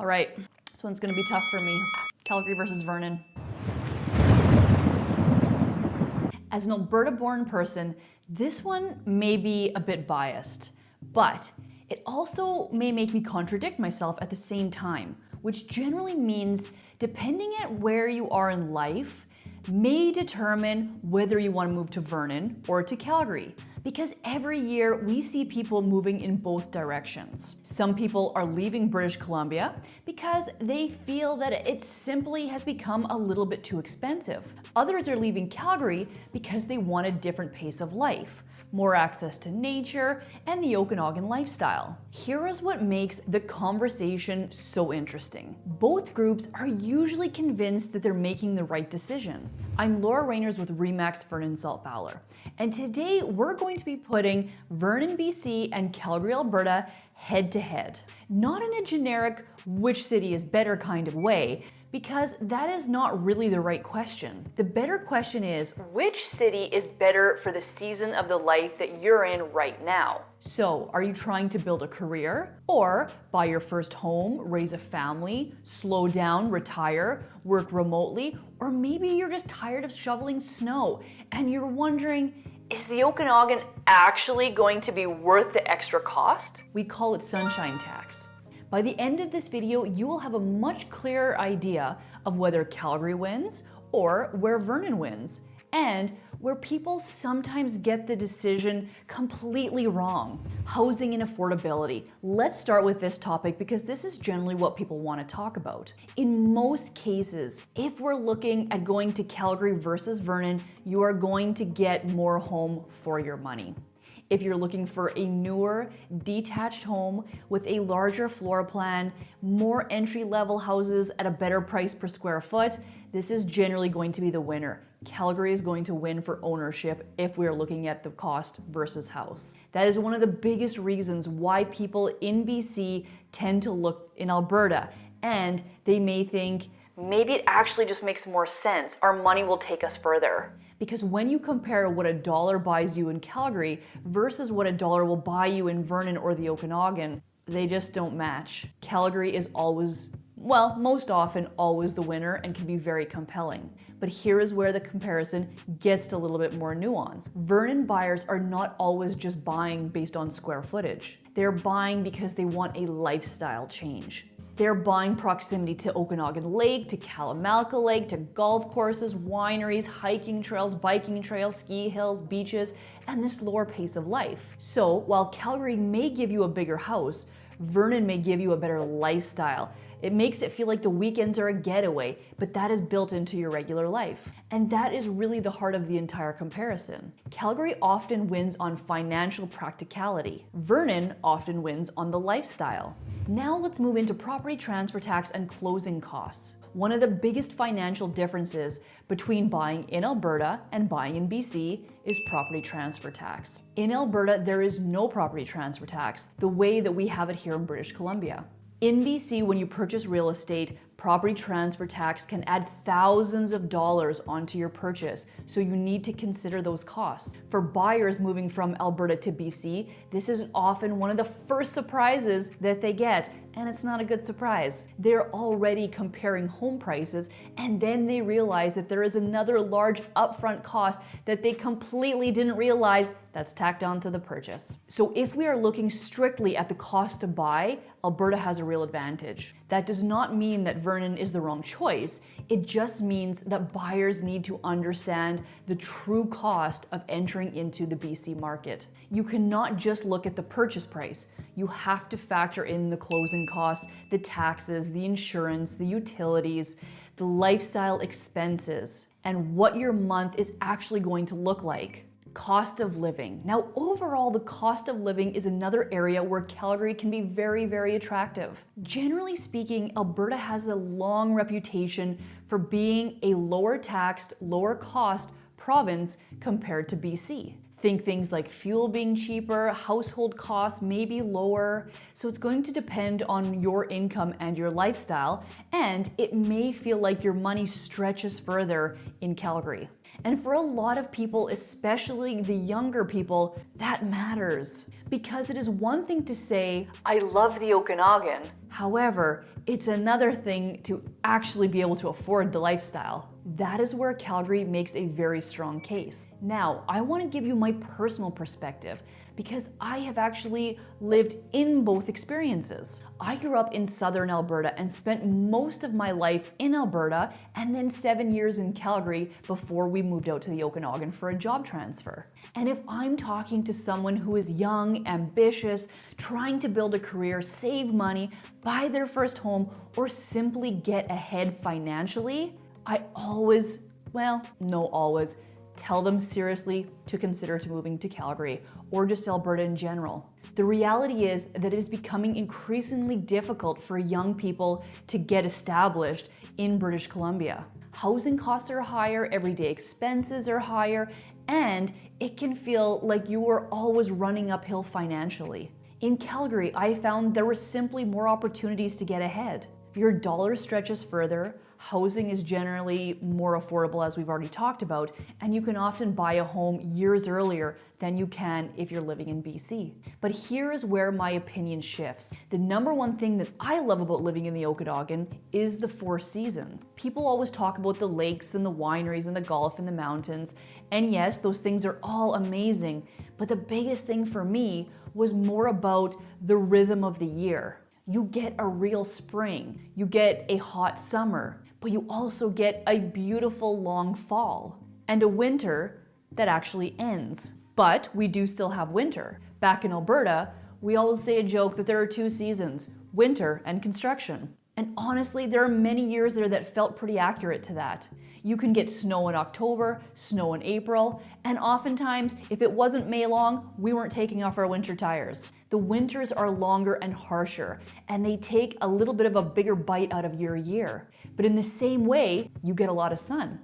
All right, this one's gonna be tough for me. Calgary versus Vernon. As an Alberta-born person, this one may be a bit biased, but it also may make me contradict myself at the same time, which generally means depending at where you are in life may determine whether you want to move to Vernon or to Calgary. Because every year we see people moving in both directions. Some people are leaving British Columbia because they feel that it simply has become a little bit too expensive. Others are leaving Calgary because they want a different pace of life, more access to nature, and the Okanagan lifestyle. Here is what makes the conversation so interesting. Both groups are usually convinced that they're making the right decision. I'm Laura Rayners with Remax Vernon Salt Fowler, and today we're going to be putting Vernon, BC and Calgary, Alberta head to head. Not in a generic which city is better kind of way, because that is not really the right question. The better question is, which city is better for the season of the life that you're in right now? So, are you trying to build a career? Or buy your first home, raise a family, slow down, retire, work remotely? Or maybe you're just tired of shoveling snow and you're wondering, is the Okanagan actually going to be worth the extra cost? We call it sunshine tax. By the end of this video, you will have a much clearer idea of whether Calgary wins or where Vernon wins, and where people sometimes get the decision completely wrong. Housing and affordability. Let's start with this topic because this is generally what people want to talk about. In most cases, if we're looking at going to Calgary versus Vernon, you are going to get more home for your money. If you're looking for a newer, detached home with a larger floor plan, more entry-level houses at a better price per square foot, this is generally going to be the winner. Calgary is going to win for ownership if we're looking at the cost versus house. That is one of the biggest reasons why people in BC tend to look in Alberta, and they may think, maybe it actually just makes more sense. Our money will take us further. Because when you compare what a dollar buys you in Calgary versus what a dollar will buy you in Vernon or the Okanagan, they just don't match. Calgary is always, well, most often always the winner and can be very compelling. But here is where the comparison gets a little bit more nuanced. Vernon buyers are not always just buying based on square footage. They're buying because they want a lifestyle change. They're buying proximity to Okanagan Lake, to Kalamalka Lake, to golf courses, wineries, hiking trails, biking trails, ski hills, beaches, and this lower pace of life. So while Calgary may give you a bigger house, Vernon may give you a better lifestyle. It makes it feel like the weekends are a getaway, but that is built into your regular life. And that is really the heart of the entire comparison. Calgary often wins on financial practicality. Vernon often wins on the lifestyle. Now let's move into property transfer tax and closing costs. One of the biggest financial differences between buying in Alberta and buying in BC is property transfer tax. In Alberta, there is no property transfer tax, the way that we have it here in British Columbia. In BC, when you purchase real estate, property transfer tax can add thousands of dollars onto your purchase, so you need to consider those costs. For buyers moving from Alberta to BC, this is often one of the first surprises that they get, and it's not a good surprise. They're already comparing home prices, and then they realize that there is another large upfront cost that they completely didn't realize that's tacked onto the purchase. So if we are looking strictly at the cost to buy, Alberta has a real advantage. That does not mean that Vernon is the wrong choice. It just means that buyers need to understand the true cost of entering into the BC market. You cannot just look at the purchase price. You have to factor in the closing costs, the taxes, the insurance, the utilities, the lifestyle expenses, and what your month is actually going to look like. Cost of living. Now, overall, the cost of living is another area where Calgary can be very, very attractive. Generally speaking, Alberta has a long reputation for being a lower taxed, lower cost province compared to BC. Think things like fuel being cheaper, household costs may be lower, so it's going to depend on your income and your lifestyle, and it may feel like your money stretches further in Calgary. And for a lot of people, especially the younger people, that matters. Because it is one thing to say, I love the Okanagan. However, It's another thing to actually be able to afford the lifestyle. That is where Calgary makes a very strong case. Now, I want to give you my personal perspective because I have actually lived in both experiences. I grew up in southern Alberta and spent most of my life in Alberta and then 7 years in Calgary before we moved out to the Okanagan for a job transfer. And if I'm talking to someone who is young, ambitious, trying to build a career, save money, buy their first home, or simply get ahead financially, I always, tell them seriously to consider moving to Calgary or just Alberta in general. The reality is that it is becoming increasingly difficult for young people to get established in British Columbia. Housing costs are higher, everyday expenses are higher, and it can feel like you are always running uphill financially. In Calgary, I found there were simply more opportunities to get ahead. Your dollar stretches further, housing is generally more affordable as we've already talked about, and you can often buy a home years earlier than you can if you're living in BC. But here is where my opinion shifts. The number one thing that I love about living in the Okanagan is the 4 seasons. People always talk about the lakes and the wineries and the golf and the mountains, and yes, those things are all amazing, but the biggest thing for me was more about the rhythm of the year. You get a real spring, you get a hot summer, but you also get a beautiful long fall and a winter that actually ends. But we do still have winter. Back in Alberta, we always say a joke that there are 2 seasons, winter and construction. And honestly, there are many years there that felt pretty accurate to that. You can get snow in October, snow in April, and oftentimes, if it wasn't May long, we weren't taking off our winter tires. The winters are longer and harsher, and they take a little bit of a bigger bite out of your year. But in the same way, you get a lot of sun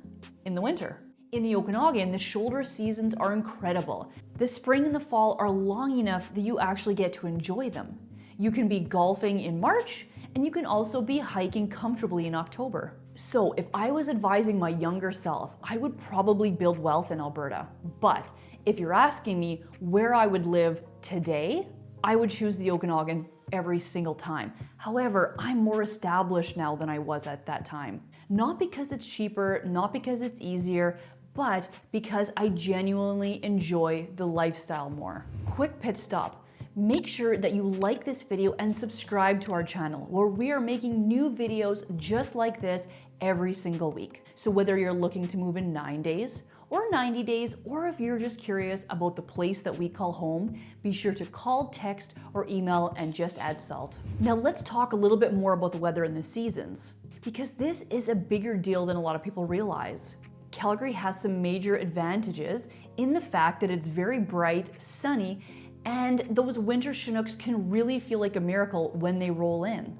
in the winter. In the Okanagan, the shoulder seasons are incredible. The spring and the fall are long enough that you actually get to enjoy them. You can be golfing in March, and you can also be hiking comfortably in October. So if I was advising my younger self, I would probably build wealth in Alberta. But if you're asking me where I would live today, I would choose the Okanagan every single time. However, I'm more established now than I was at that time. Not because it's cheaper, not because it's easier, but because I genuinely enjoy the lifestyle more. Quick pit stop. Make sure that you like this video and subscribe to our channel where we are making new videos just like this every single week. So whether you're looking to move in 9 days or 90 days, or if you're just curious about the place that we call home, be sure to call, text, or email and just add salt. Now let's talk a little bit more about the weather and the seasons, because this is a bigger deal than a lot of people realize. Calgary has some major advantages in the fact that it's very bright, sunny, and those winter Chinooks can really feel like a miracle when they roll in.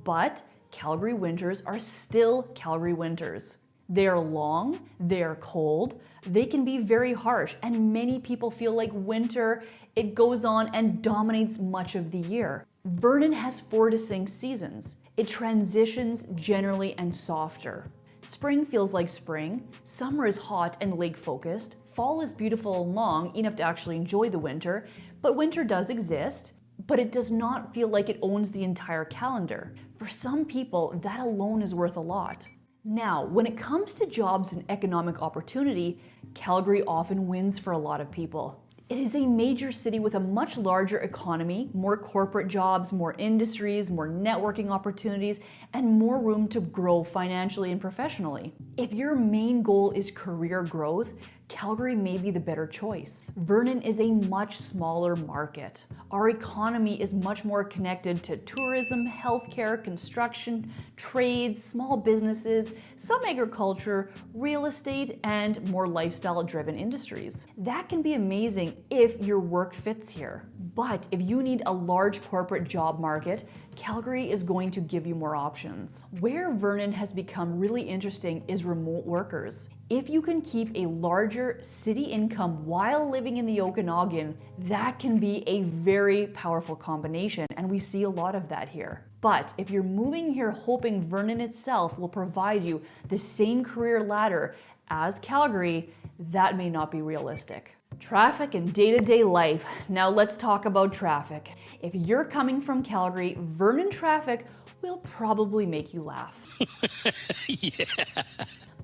But Calgary winters are still Calgary winters. They are long, they are cold, they can be very harsh, and many people feel like winter, it goes on and dominates much of the year. Vernon has 4 distinct seasons. It transitions generally and softer. Spring feels like spring, summer is hot and lake-focused, fall is beautiful and long, enough to actually enjoy the winter, but winter does exist, but it does not feel like it owns the entire calendar. For some people, that alone is worth a lot. Now, when it comes to jobs and economic opportunity, Calgary often wins for a lot of people. It is a major city with a much larger economy, more corporate jobs, more industries, more networking opportunities, and more room to grow financially and professionally. If your main goal is career growth, Calgary may be the better choice. Vernon is a much smaller market. Our economy is much more connected to tourism, healthcare, construction, trades, small businesses, some agriculture, real estate, and more lifestyle-driven industries. That can be amazing if your work fits here. But if you need a large corporate job market, Calgary is going to give you more options. Where Vernon has become really interesting is remote workers. If you can keep a larger city income while living in the Okanagan, that can be a very powerful combination, and we see a lot of that here. But if you're moving here hoping Vernon itself will provide you the same career ladder as Calgary, that may not be realistic. Traffic and day-to-day life. Now let's talk about traffic. If you're coming from Calgary, Vernon traffic will probably make you laugh. Yeah.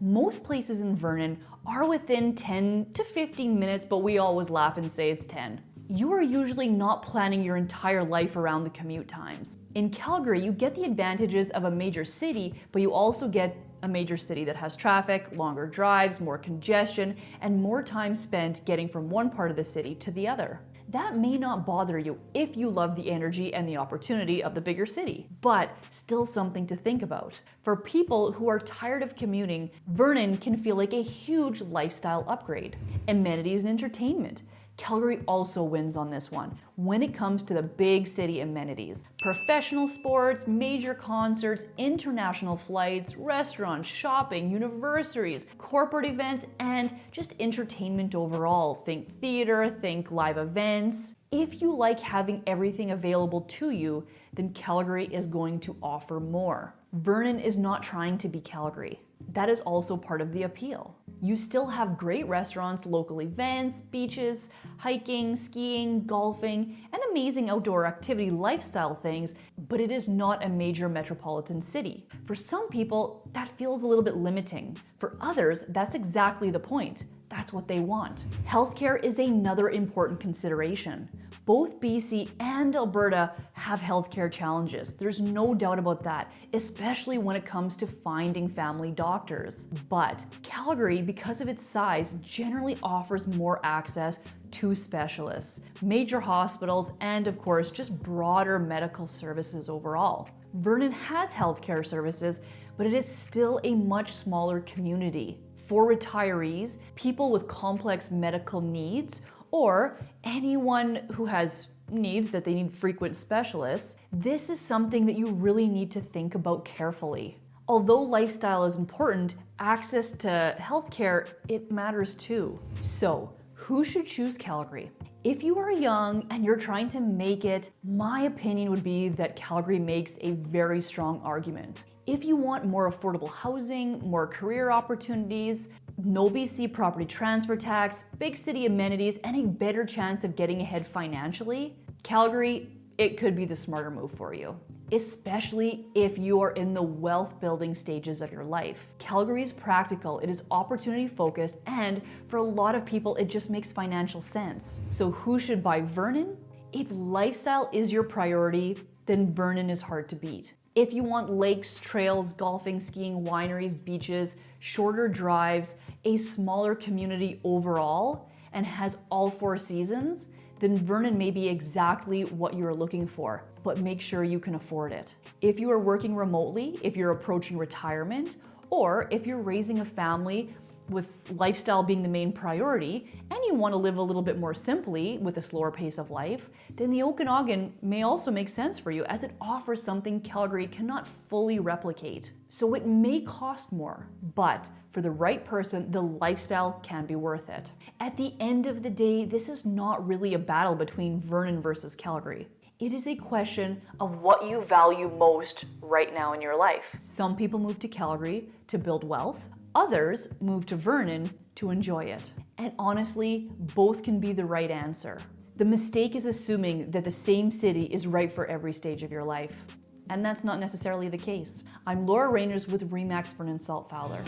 Most places in Vernon are within 10 to 15 minutes, but we always laugh and say it's 10. You are usually not planning your entire life around the commute times. In Calgary, you get the advantages of a major city, but you also get a major city that has traffic, longer drives, more congestion, and more time spent getting from one part of the city to the other. That may not bother you if you love the energy and the opportunity of the bigger city, but still something to think about. For people who are tired of commuting, Vernon can feel like a huge lifestyle upgrade. Amenities and entertainment. Calgary also wins on this one when it comes to the big city amenities. Professional sports, major concerts, international flights, restaurants, shopping, universities, corporate events, and just entertainment overall. Think theater, think live events. If you like having everything available to you, then Calgary is going to offer more. Vernon is not trying to be Calgary. That is also part of the appeal. You still have great restaurants, local events, beaches, hiking, skiing, golfing, and amazing outdoor activity lifestyle things, but it is not a major metropolitan city. For some people, that feels a little bit limiting. For others, that's exactly the point. That's what they want. Healthcare is another important consideration. Both BC and Alberta have healthcare challenges. There's no doubt about that, especially when it comes to finding family doctors. But Calgary, because of its size, generally offers more access to specialists, major hospitals, and of course, just broader medical services overall. Vernon has healthcare services, but it is still a much smaller community. For retirees, people with complex medical needs, or anyone who has needs that they need frequent specialists, this is something that you really need to think about carefully. Although lifestyle is important, access to healthcare, it matters too. So, who should choose Calgary? If you are young and you're trying to make it, my opinion would be that Calgary makes a very strong argument. If you want more affordable housing, more career opportunities, no BC property transfer tax, big city amenities, and a better chance of getting ahead financially, Calgary, it could be the smarter move for you. Especially if you are in the wealth building stages of your life. Calgary is practical, it is opportunity focused, and for a lot of people, it just makes financial sense. So who should buy Vernon? If lifestyle is your priority, then Vernon is hard to beat. If you want lakes, trails, golfing, skiing, wineries, beaches, shorter drives, a smaller community overall, and has all 4 seasons, then Vernon may be exactly what you're looking for, but make sure you can afford it. If you are working remotely, if you're approaching retirement, or if you're raising a family with lifestyle being the main priority, and you want to live a little bit more simply with a slower pace of life, then the Okanagan may also make sense for you as it offers something Calgary cannot fully replicate. So it may cost more, but for the right person, the lifestyle can be worth it. At the end of the day, this is not really a battle between Vernon versus Calgary. It is a question of what you value most right now in your life. Some people move to Calgary to build wealth. Others move to Vernon to enjoy it. And honestly, both can be the right answer. The mistake is assuming that the same city is right for every stage of your life. And that's not necessarily the case. I'm Laura Rangers with Remax Vernon Salt Fowler.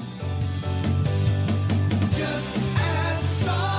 Just add salt.